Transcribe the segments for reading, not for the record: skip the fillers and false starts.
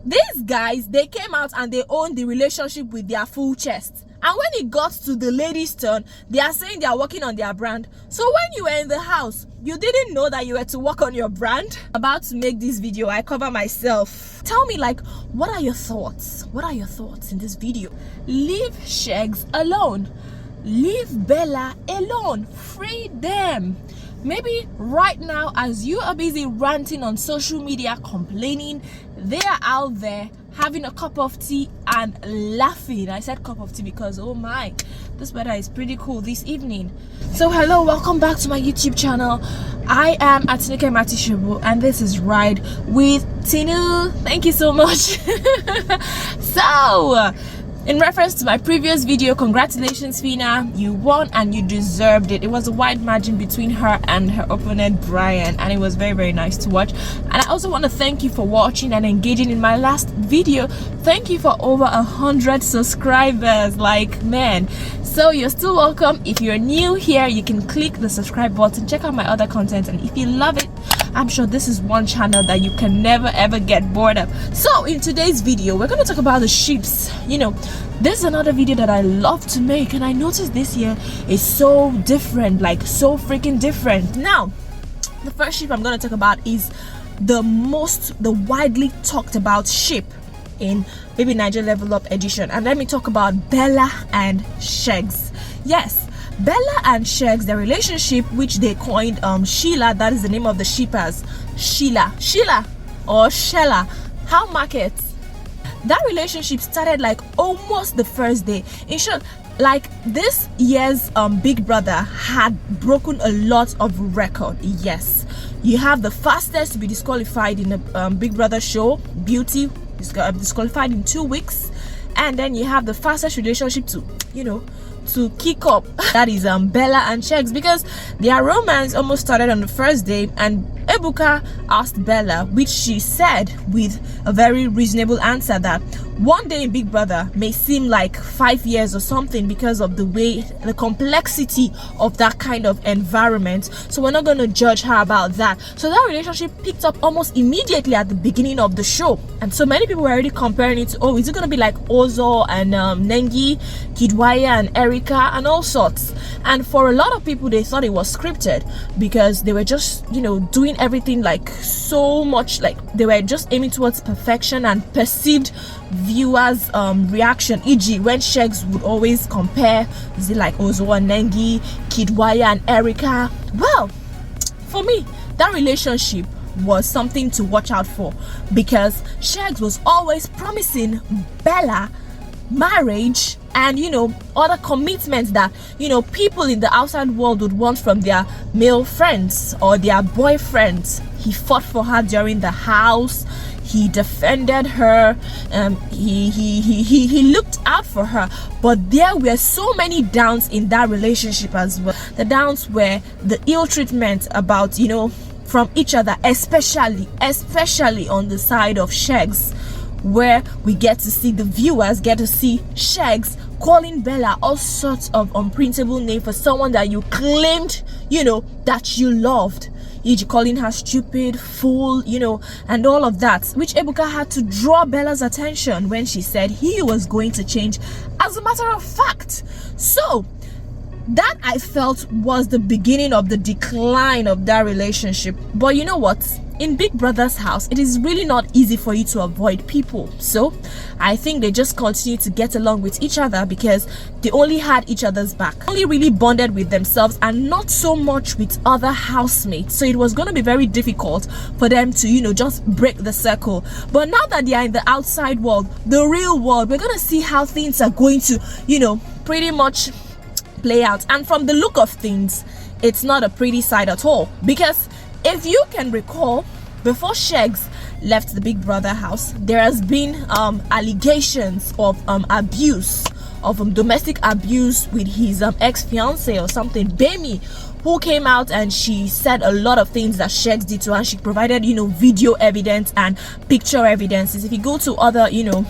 These guys, they came out and they owned the relationship with their full chest. And when it got to the ladies' turn, they are saying they are working on their brand. So when you were in the house, you didn't know that you were to work on your brand? About to make this video, I cover myself. Tell me, like, what are your thoughts? What are your thoughts in this video? Leave SHEGGZ alone. Leave Bella alone. Free them. Maybe right now, as you are busy ranting on social media, complaining, they are out there having a cup of tea and laughing. I said cup of tea because oh my, this weather is pretty cool this evening. So hello, welcome back to my YouTube channel. I am Atinike Matishobu and this is Ride with Tinu. Thank you so much. So in reference to my previous video, congratulations Phyna, you won and you deserved it. It was a wide margin between her and her opponent Brian, and it was very, very nice to watch. And I also want to thank you for watching and engaging in my last video. Thank you for over 100 subscribers, like, man. So you're still welcome. If you're new here, you can click the subscribe button, check out my other content, and if you love it, I'm sure this is one channel that you can never ever get bored of. So in today's video, we're going to talk about the ships. You know, this is another video that I love to make, and I noticed this year is so different, like so freaking different. Now, the first ship I'm going to talk about is the widely talked about ship in BBnaija Level Up Edition, and let me talk about Bella and SHEGGZ. Yes, Bella and SHEGGZ, their relationship, which they coined Sheila, that is the name of the shippers. Sheila or Shella, how markets. That relationship started like almost the first day. In short, like this year's Big Brother had broken a lot of record. Yes, you have the fastest to be disqualified in the Big Brother show, Beauty, disqualified in 2 weeks, and then you have the fastest relationship to, you know, to kick up, that is Bella and SHEGGZ, because their romance almost started on the first day, and Ebuka asked Bella, which she said with a very reasonable answer, that one day in Big Brother may seem like 5 years or something because of the way, the complexity of that kind of environment. So we're not going to judge her about that. So that relationship picked up almost immediately at the beginning of the show, and so many people were already comparing it to, oh, is it going to be like Ozo and Nengi, Kidwaya and Erica and all sorts. And for a lot of people, they thought it was scripted because they were just, you know, doing everything like so much, like they were just aiming towards perfection and perceived viewers reaction, e.g. when SHEGGZ would always compare, is it like Ozo and Nengi, Kidwaya and Erica. Well, for me, that relationship was something to watch out for, because SHEGGZ was always promising Bella marriage and, you know, other commitments that, you know, people in the outside world would want from their male friends or their boyfriends. He fought for her during the house, he defended her, he looked out for her. But there were so many downs in that relationship as well. The downs were the ill treatment about, you know, from each other, especially on the side of SHEGGZ, where we get to see, the viewers get to see SHEGGZ calling Bella all sorts of unprintable names for someone that you claimed, you know, that you loved, e.g. calling her stupid, fool, you know, and all of that, which Ebuka had to draw Bella's attention when she said he was going to change, as a matter of fact. So that, I felt, was the beginning of the decline of that relationship. But you know what? In Big Brother's house, it is really not easy for you to avoid people. So I think they just continue to get along with each other because they only had each other's back, only really bonded with themselves and not so much with other housemates. So it was going to be very difficult for them to, you know, just break the circle. But now that they are in the outside world, the real world, we're going to see how things are going to, you know, pretty much play out. And from the look of things, it's not a pretty sight at all, because if you can recall, before SHEGGZ left the Big Brother house, there has been allegations of abuse, of domestic abuse with his ex-fiance or something, Bemi, who came out and she said a lot of things that SHEGGZ did to her, and she provided, you know, video evidence and picture evidences. If you go to other, you know,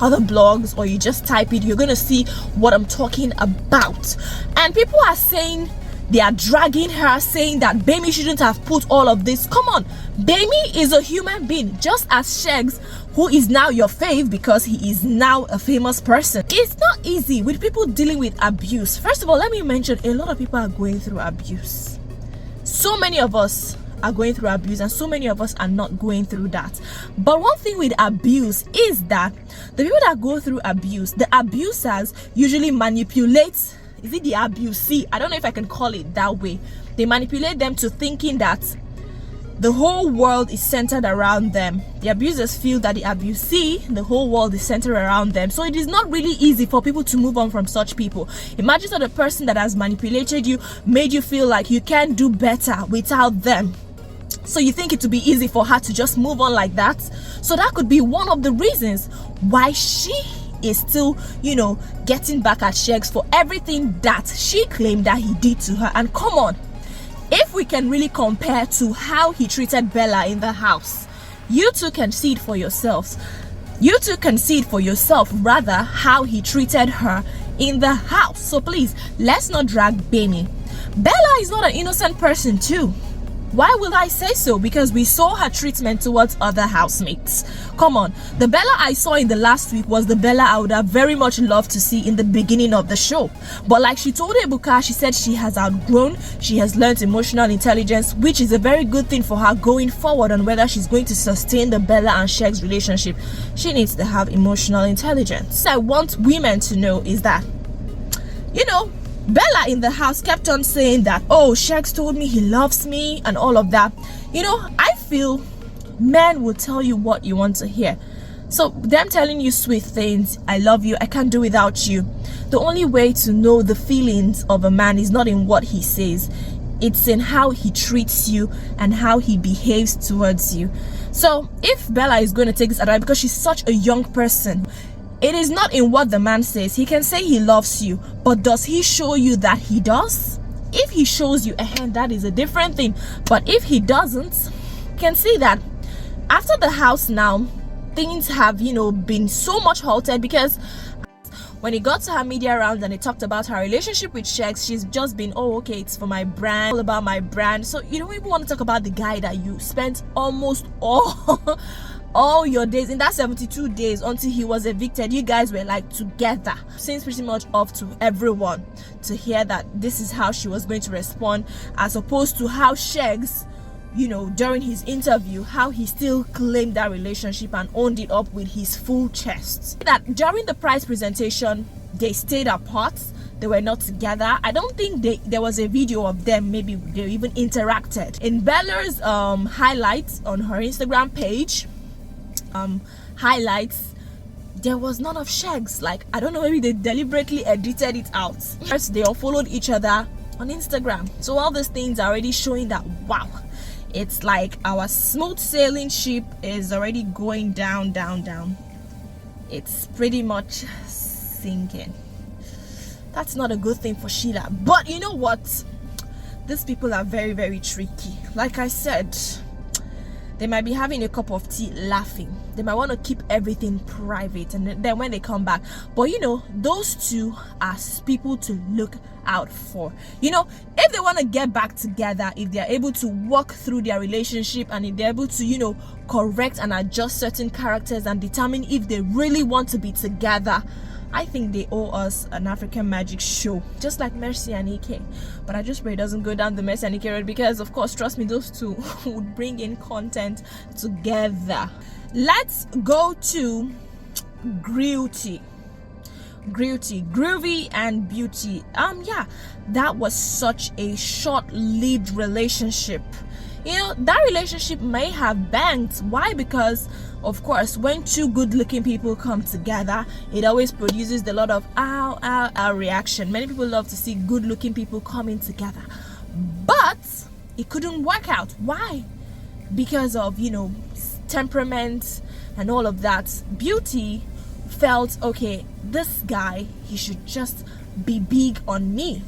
other blogs, or you just type it, you're gonna see what I'm talking about. And people are saying They are dragging her, saying that BBN shouldn't have put all of this. Come on, BBN is a human being, just as SHEGGZ, who is now your fave because he is now a famous person. It's not easy with people dealing with abuse. First of all, let me mention, a lot of people are going through abuse. So many of us are going through abuse, and so many of us are not going through that. But one thing with abuse is that the people that go through abuse, the abusers usually manipulate. Is it the abusee? I don't know if I can call it that way. They manipulate them to thinking that the whole world is centered around them. The abusers feel that the abusee, the whole world is centered around them. So it is not really easy for people to move on from such people. Imagine that the person that has manipulated you made you feel like you can't do better without them. So you think it would be easy for her to just move on like that. So that could be one of the reasons why she is still, you know, getting back at SHEGGZ for everything that she claimed that he did to her. And come on, if we can really compare to how he treated Bella in the house, you two can see it for yourselves. You two can see it for yourself, rather, how he treated her in the house. So please, let's not drag BBN. Bella is not an innocent person too. Why will I say so? Because we saw her treatment towards other housemates. Come on, the Bella I saw in the last week was the Bella I would have very much loved to see in the beginning of the show. But like she told Ebuka, she said she has outgrown, she has learned emotional intelligence, which is a very good thing for her going forward on whether she's going to sustain the Bella and SHEGGZ relationship. She needs to have emotional intelligence. What I want women to know is that, you know, Bella in the house kept on saying that, oh, SHEGGZ told me he loves me and all of that. You know, I feel men will tell you what you want to hear. So them telling you sweet things, I love you, I can't do without you. The only way to know the feelings of a man is not in what he says. It's in how he treats you and how he behaves towards you. So if Bella is going to take this advice, because she's such a young person, it is not in what the man says. He can say he loves you, but does he show you that he does? If he shows you a hand, that is a different thing. But if he doesn't, you can see that after the house now, things have, you know, been so much halted, because when it got to her media rounds and it talked about her relationship with SHEGGZ, she's just been, oh, okay, it's for my brand, all about my brand. So you don't even want to talk about the guy that you spent almost all your days, in that 72 days until he was evicted, you guys were like together. Seems pretty much off to everyone to hear that this is how she was going to respond, as opposed to how SHEGGZ, you know, during his interview, how he still claimed that relationship and owned it up with his full chest. That during the prize presentation, they stayed apart. They were not together. I don't think there was a video of them. Maybe they even interacted. In Bella's highlights on her Instagram page, highlights, there was none of SHEGGZ. Like, I don't know, maybe they deliberately edited it out. First, they all followed each other on Instagram. So all these things are already showing that, wow, it's like our smooth sailing ship is already going down. It's pretty much sinking. That's not a good thing for Sheila. But you know what? These people are very, very tricky. Like I said, they might be having a cup of tea laughing. They might want to keep everything private, and then when they come back. But you know, those two are people to look out for. You know, if they want to get back together, if they're able to walk through their relationship, and if they're able to, you know, correct and adjust certain characters and determine if they really want to be together, I think they owe us an African Magic show, just like Mercy and Ike. But I just pray it doesn't go down the Mercy and Ike road, because of course, trust me, those two would bring in content together. Let's go to Groovy and Beauty. Yeah, that was such a short-lived relationship. You know, that relationship may have banged. Why? Because of course, when two good-looking people come together, it always produces a lot of ow reaction. Many people love to see good-looking people coming together, but it couldn't work out. Why? Because of, you know, temperament and all of that. Beauty felt, okay, this guy, he should just be big on me.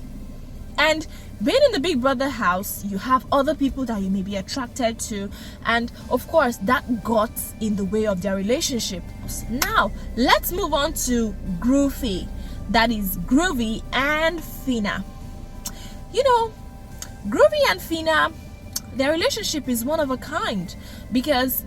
And being in the Big Brother house, you have other people that you may be attracted to, and of course that got in the way of their relationship. Now let's move on to Groovy, that is Groovy and Phyna. You know, Groovy and Phyna, their relationship is one of a kind, because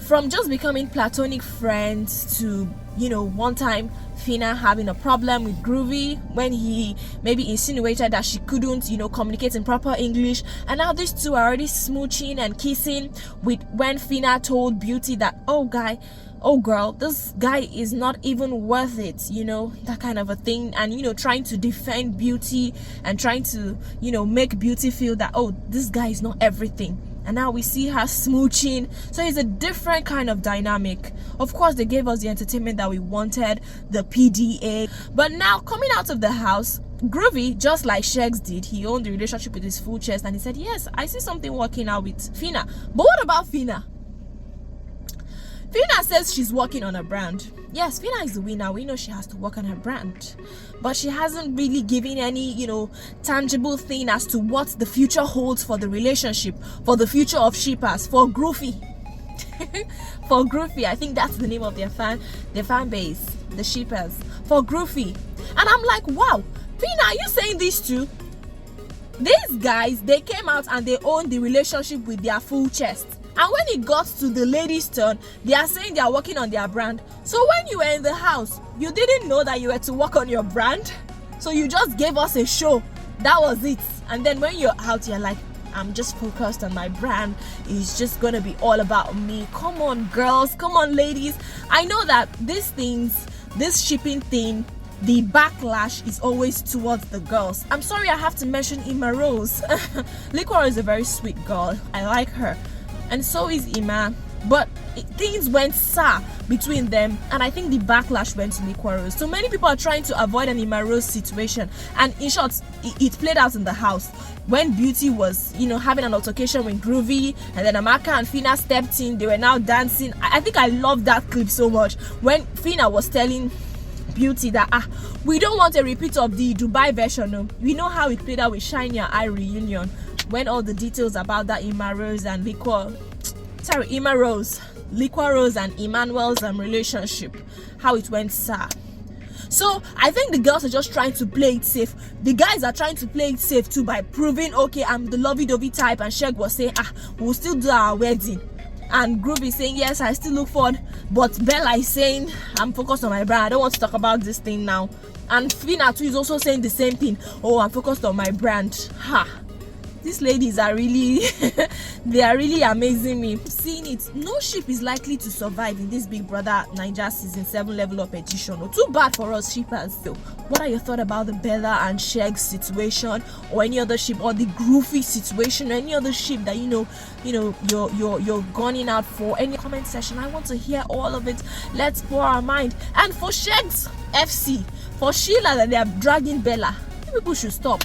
from just becoming platonic friends to, you know, one time Phyna having a problem with Groovy when he maybe insinuated that she couldn't, you know, communicate in proper English, and now these two are already smooching and kissing with when Phyna told Beauty that, oh girl, this guy is not even worth it, you know, that kind of a thing, and, you know, trying to defend Beauty and trying to, you know, make Beauty feel that, oh, this guy is not everything. And now we see her smooching. So it's a different kind of dynamic. Of course, they gave us the entertainment that we wanted, the PDA. But now, coming out of the house, Groovy, just like SHEGGZ did, he owned the relationship with his full chest, and he said, yes, I see something working out with Phyna. But what about Phyna? Phyna says she's working on a brand. Yes, Phyna is the winner. We know she has to work on her brand. But she hasn't really given any, you know, tangible thing as to what the future holds for the relationship, for the future of shippers, for Groovy. For Groovy, I think that's the name of their fan base, the shippers. For Groovy. And I'm like, wow, Phyna, are you saying this too? These guys, they came out and they owned the relationship with their full chest. And when it got to the ladies' turn, they are saying they are working on their brand. So when you were in the house, you didn't know that you were to work on your brand? So you just gave us a show. That was it. And then when you're out, you're like, I'm just focused on my brand. It's just gonna be all about me. Come on, girls. Come on, ladies. I know that these things, this shipping thing, the backlash is always towards the girls. I'm sorry I have to mention Ima Rose. Liquor is a very sweet girl. I like her. And so is Ima, but things went sour between them, and I think the backlash went to Liquor Rose. So many people are trying to avoid an Ima Rose situation, and in short, it played out in the house when Beauty was, you know, having an altercation with Groovy, and then Amaka and Phyna stepped in. They were now dancing. I think I love that clip so much when Phyna was telling Beauty that we don't want a repeat of the Dubai version. No, we know how it played out with Shiny and I reunion, when all the details about that Ima Rose and Liquor Rose and Emmanuel's relationship, how it went sour. So I think the girls are just trying to play it safe. The guys are trying to play it safe too by proving, okay, I'm the lovey-dovey type, and SHEGGZ was saying, we'll still do our wedding. And Groovy is saying, yes, I still look forward. But Bella is saying, I'm focused on my brand. I don't want to talk about this thing now. And Phyna too is also saying the same thing. Oh, I'm focused on my brand. These ladies are really they are really amazing me. Seeing it, no ship is likely to survive in this Big Brother Naija season 7 level up edition. Too bad for us shippers. So what are your thoughts about the Bella and SHEGGZ situation, or any other ship, or the Groovy situation, or any other ship that you're gunning out for? Any comment section, I want to hear all of it. Let's pour our mind. And for SHEGGZ FC, for Shella, that they are dragging Bella, people should stop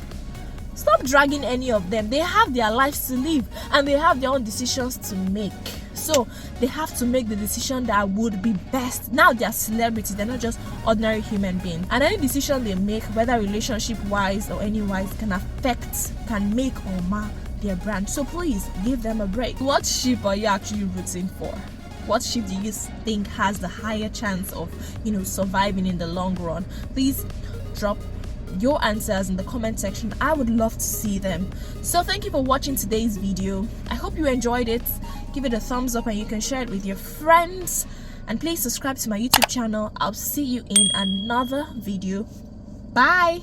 dragging any of them. They have their lives to live, and they have their own decisions to make. So they have to make the decision that would be best. Now they're celebrities, they're not just ordinary human beings, and any decision they make, whether relationship wise or any wise, can make or mar their brand. So please give them a break. What ship are you actually rooting for? What ship do you think has the higher chance of, surviving in the long run? Please drop your answers in the comment section. I would love to see them. So thank you for watching today's video. I hope you enjoyed it. Give it a thumbs up, and you can share it with your friends, and please subscribe to my YouTube channel. I'll see you in another video. Bye.